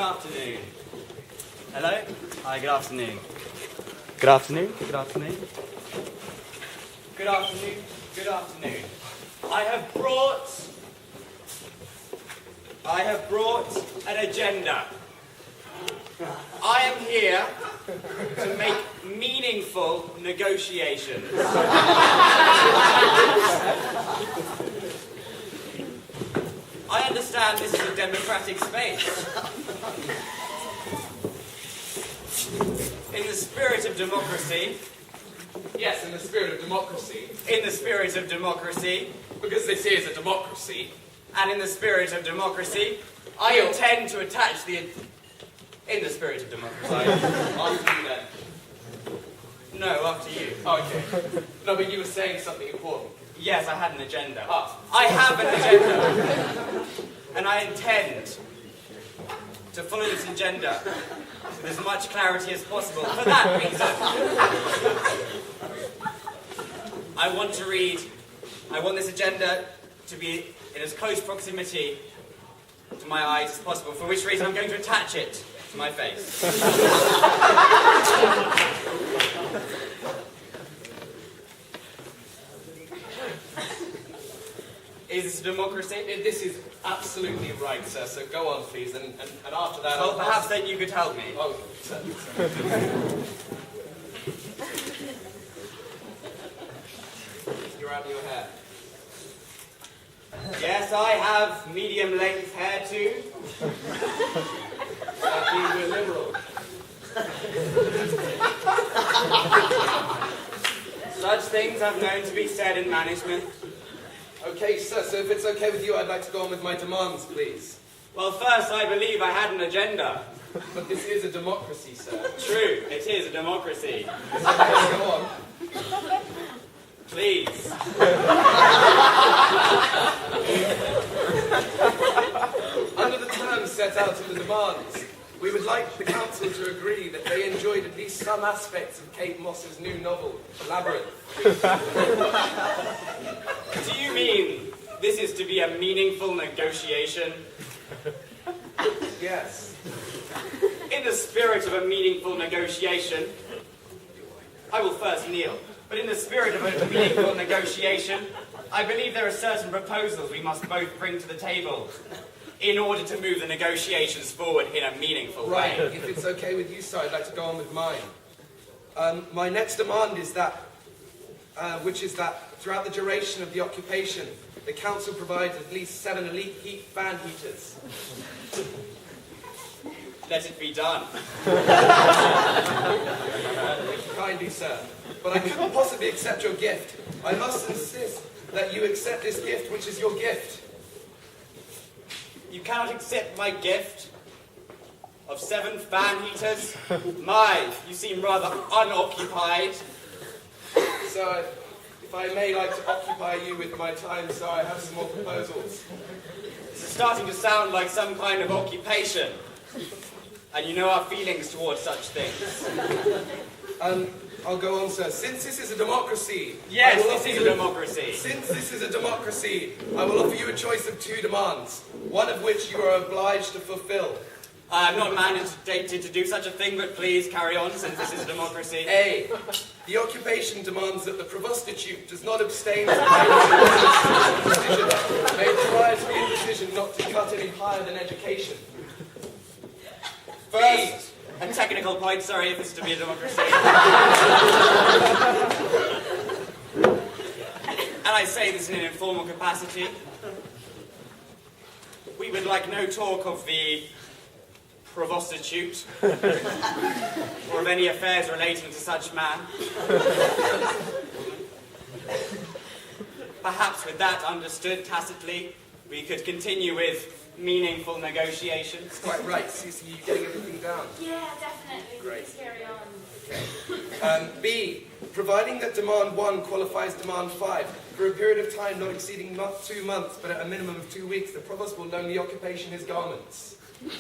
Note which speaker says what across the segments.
Speaker 1: afternoon. Hello? Hi, good afternoon. Good afternoon, good afternoon. Good afternoon, good afternoon. I have brought an agenda. I am here to make meaningful negotiations. I understand this is a democratic space. In the spirit of democracy.
Speaker 2: Yes, in the spirit of democracy.
Speaker 1: In the spirit of democracy.
Speaker 2: Because this is a democracy.
Speaker 1: And in the spirit of democracy, I intend to attach the... In the spirit of democracy.
Speaker 2: After you then.
Speaker 1: No, after you.
Speaker 2: Oh, okay. No, but you were saying something important.
Speaker 1: Yes, I had an agenda.
Speaker 2: Ah.
Speaker 1: I have an agenda. And I intend to follow this agenda with as much clarity as possible. For that reason, I want this agenda to be in as close proximity to my eyes as possible, for which reason I'm going to attach it to my face. Is this a democracy?
Speaker 2: This is absolutely right, sir, so go on, please, and after that...
Speaker 1: Well, perhaps then you could help me.
Speaker 2: Oh, sir. You're out of your hair.
Speaker 1: Yes, I have medium-length hair too.
Speaker 2: That means we're liberal.
Speaker 1: Such things I've known to be said in management.
Speaker 2: Okay, sir, so if it's okay with you, I'd like to go on with my demands, please.
Speaker 1: Well, first, I believe I had an agenda.
Speaker 2: But this is a democracy, sir.
Speaker 1: True, it is a democracy.
Speaker 2: Okay, go on.
Speaker 1: Please.
Speaker 2: Under the terms set out in the demands, we would like the council to agree that they enjoyed at least some aspects of Kate Moss's new novel, Labyrinth.
Speaker 1: Do you mean this is to be a meaningful negotiation?
Speaker 2: Yes.
Speaker 1: In the spirit of a meaningful negotiation, I will first kneel. But in the spirit of a meaningful negotiation, I believe there are certain proposals we must both bring to the table in order to move the negotiations forward in a meaningful
Speaker 2: Right,
Speaker 1: way.
Speaker 2: if it's okay with you, sir, I'd like to go on with mine. My next demand is that, which is that throughout the duration of the occupation, the council provides at least 7 elite heat fan heaters.
Speaker 1: Let it be done.
Speaker 2: Thank you kindly, sir. But I couldn't possibly accept your gift. I must insist that you accept this gift, which is your gift.
Speaker 1: You cannot accept my gift of 7 fan heaters? My, you seem rather unoccupied.
Speaker 2: So, if I may like to occupy you with my time, sir, I have some more proposals.
Speaker 1: This is starting to sound like some kind of occupation. And you know our feelings towards such things.
Speaker 2: I'll go on, sir. Since this is a democracy...
Speaker 1: Yes, this is a democracy.
Speaker 2: Since this is a democracy, I will offer you a choice of 2 demands, one of which you are obliged to fulfill.
Speaker 1: I'm not mandated to do such a thing, but please carry on, since this is a democracy.
Speaker 2: A. The occupation demands that the Provostitute does not abstain from making a decision made prior to the indecision not to cut any higher than education.
Speaker 1: First, a technical point, sorry if it's to be a democracy. And I say this in an informal capacity. We would like no talk of the Provostitute, or of any affairs relating to such man. Perhaps with that understood tacitly, we could continue with meaningful negotiations.
Speaker 2: Quite right, Cece, you getting everything down?
Speaker 3: Yeah, definitely.
Speaker 2: Great.
Speaker 3: Let's carry on.
Speaker 2: Okay. B. Providing that demand 1 qualifies demand 5, for a period of time not exceeding not 2 months, but at a minimum of 2 weeks, the provost will loan the occupation his garments.
Speaker 1: I'm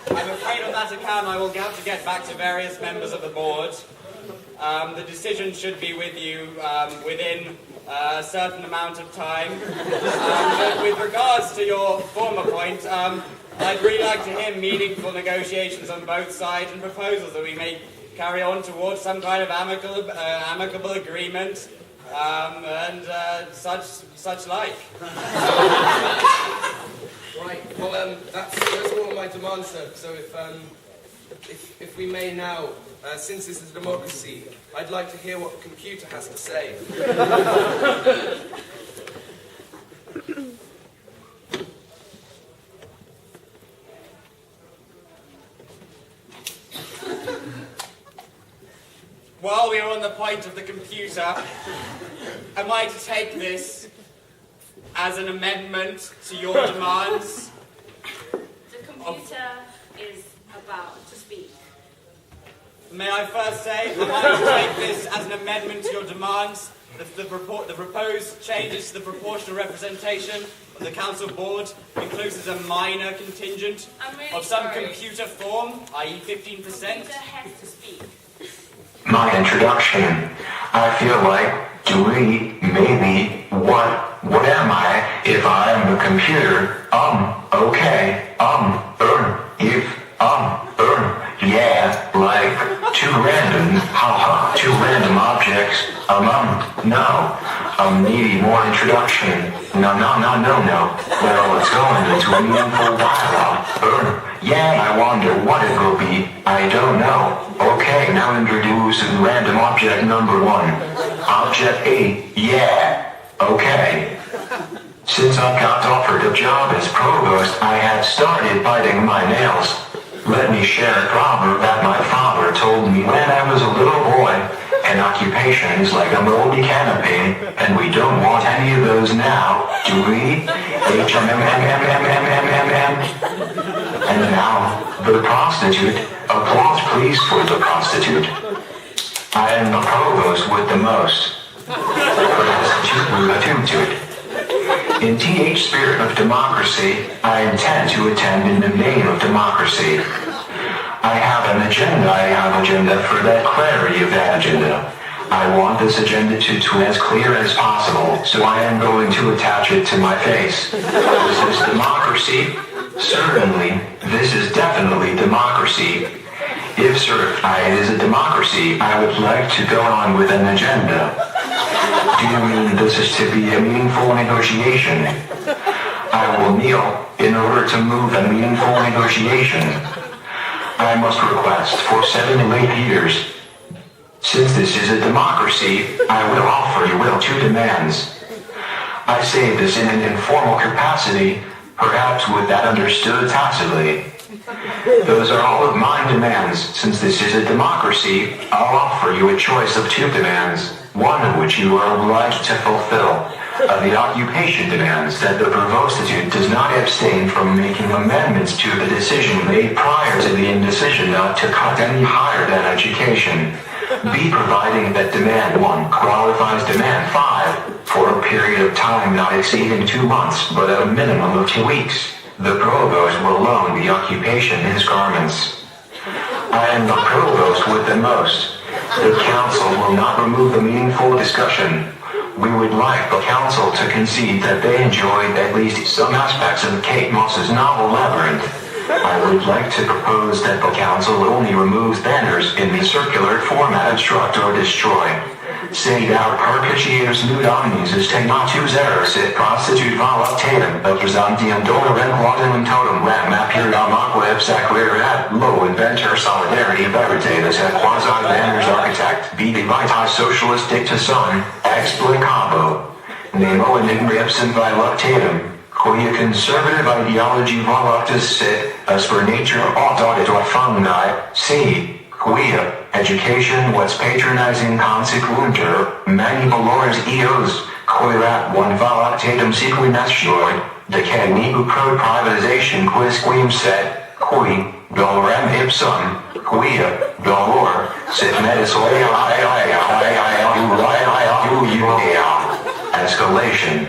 Speaker 1: afraid on that account I will have to get back to various members of the board. The decision should be with you within a certain amount of time. But with regards to your former point, I'd really like to hear meaningful negotiations on both sides and proposals that we may carry on towards some kind of amicable agreement and such like.
Speaker 2: Right. Well, those are all my demands, sir. So if we may now, since this is a democracy, I'd like to hear what the computer has to say.
Speaker 1: While we are on the point of the computer, am I to take this as an amendment to your demands?
Speaker 3: The computer is about to speak.
Speaker 1: May I first say, am I to take this as an amendment to your demands? The proposed changes to the proportional representation of the council board includes as a minor contingent of some computer form, i.e. 15%.
Speaker 3: The computer has to speak.
Speaker 4: My introduction. I feel like, maybe, what am I if I am a computer? Okay, yeah, like, two random objects, no, maybe more introduction, no, well, let's go into a meaningful dialogue, yeah, I wonder what it will be, I don't know, okay, now introduce random object number 1, object A, yeah, okay. Since I got offered a job as provost, I have started biting my nails. Let me share a proverb that my father told me when I was a little boy. An occupation is like a moldy canopy, and we don't want any of those now, do we? And now, the prostitute. Applause please for the prostitute. I am the provost with the most. Provostitute. In TH spirit of democracy, I intend to attend in the name of democracy. I have an agenda, for that clarity of that agenda. I want this agenda to as clear as possible, so I am going to attach it to my face. Is this democracy? Certainly, this is definitely democracy. If certified as a democracy, I would like to go on with an agenda. Do you mean this is to be a meaningful negotiation? I will kneel in order to move a meaningful negotiation. I must request for 7 to 8 years. Since this is a democracy, I will offer you 2 demands. I say this in an informal capacity, perhaps with that understood tacitly. Those are all of my demands. Since this is a democracy, I'll offer you a choice of 2 demands, one of which you are obliged to fulfill. The occupation demands that the Provostitute does not abstain from making amendments to the decision made prior to the indecision not to cut any higher than education. B. Providing that demand 1 qualifies demand 5 for a period of time not exceeding 2 months but at a minimum of 2 weeks. The provost will loan the occupation his garments. I am the provost with the most. The council will not remove the meaningful discussion. We would like the council to concede that they enjoyed at least some aspects of Kate Moss's novel Labyrinth. I would like to propose that the council only removes banners in the circular format obstruct or destroy. Sed aut perpetutors nude omnes est natus eros et prostitut voluptatem representium dolorem quadam totem ram appearam aqua ipsaquerat lo inventor solidarity veritatis et quasi banners architect be divitas socialist dicta sun explicabo nemo enigma ipsum voluptatem quia conservative ideology voluptas sit as per nature aut auditor fungni see quia education was patronizing consequuntur mani valores eos querat one voluptatum sequi nascior decay nigu pro privatization quis quim set qui dolorem ipsum quia dolor sit medis escalation